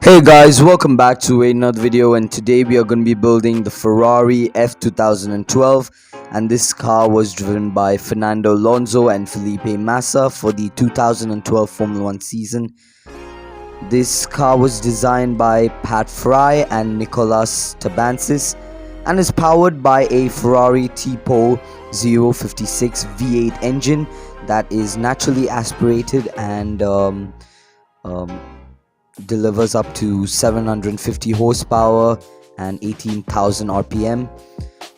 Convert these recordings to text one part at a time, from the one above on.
Hey guys, welcome back to another video, and today we are going to be building the Ferrari F2012, and this car was driven by Fernando Alonso and Felipe Massa for the 2012 Formula 1 season. This car was designed by Pat Fry and Nikolas Tombazis and is powered by a Ferrari Tipo 056 V8 engine that is naturally aspirated and delivers up to 750 horsepower and 18,000 RPM.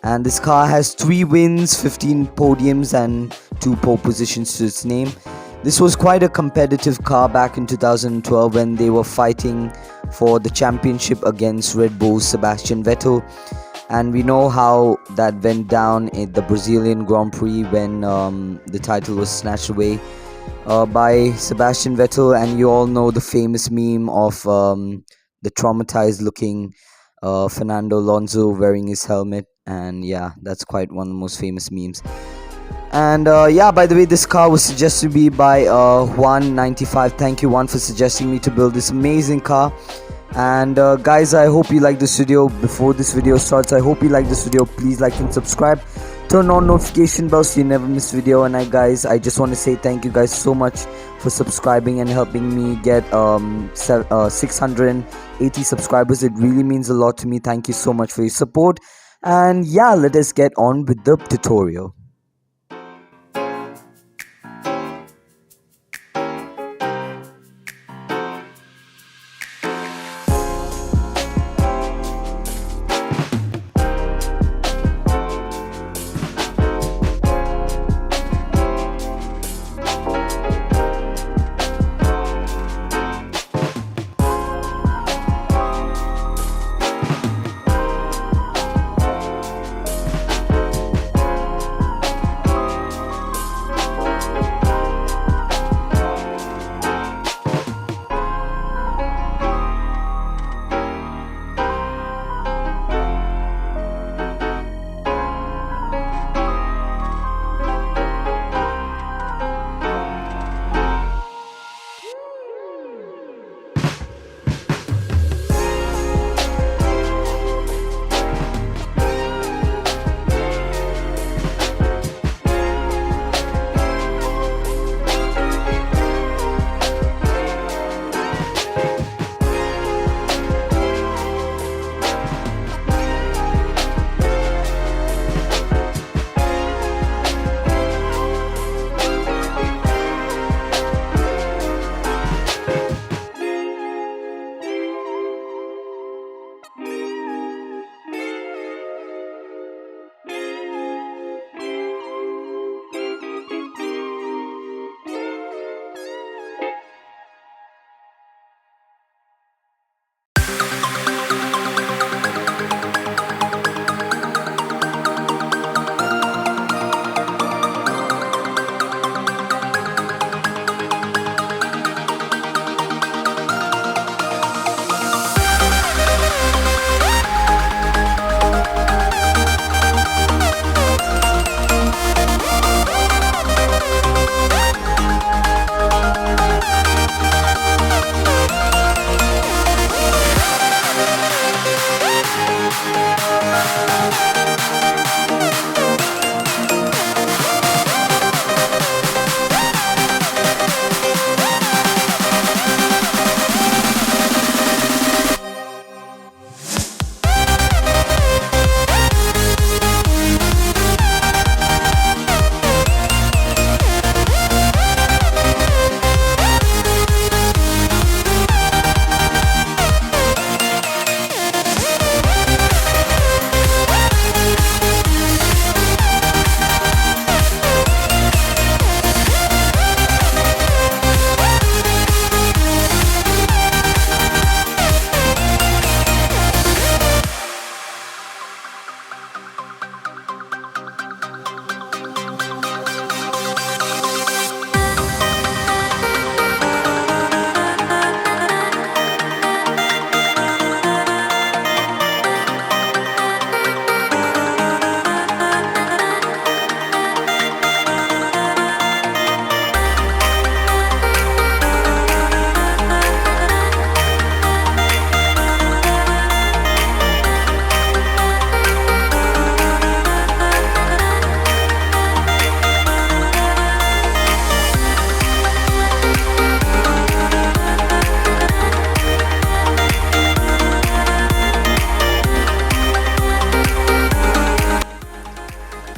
And this car has 3 wins, 15 podiums and 2 pole positions to its name. This was quite a competitive car back in 2012 when they were fighting for the championship against Red Bull's Sebastian Vettel. And we know how that went down in the Brazilian Grand Prix when the title was snatched away by Sebastian Vettel, and you all know the famous meme of the traumatized looking Fernando Alonso wearing his helmet, and yeah, that's quite one of the most famous memes. And yeah, by the way, this car was suggested to be by Juan95. Thank you, Juan, for suggesting me to build this amazing car. And guys, I hope you like this video. Before this video starts, I hope you like this video. Please like and subscribe, turn on notification bell so you never miss video. And I just want to say thank you guys so much for subscribing and helping me get 680 subscribers. It really means a lot to me. Thank you so much for your support. And yeah, let us get on with the tutorial.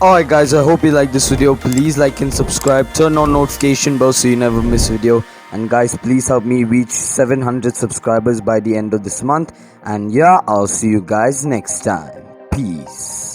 Alright guys, I hope you like this video. Please like and subscribe, turn on notification bell so you never miss video. And guys, please help me reach 700 subscribers by the end of this month. And yeah, I'll see you guys next time. Peace.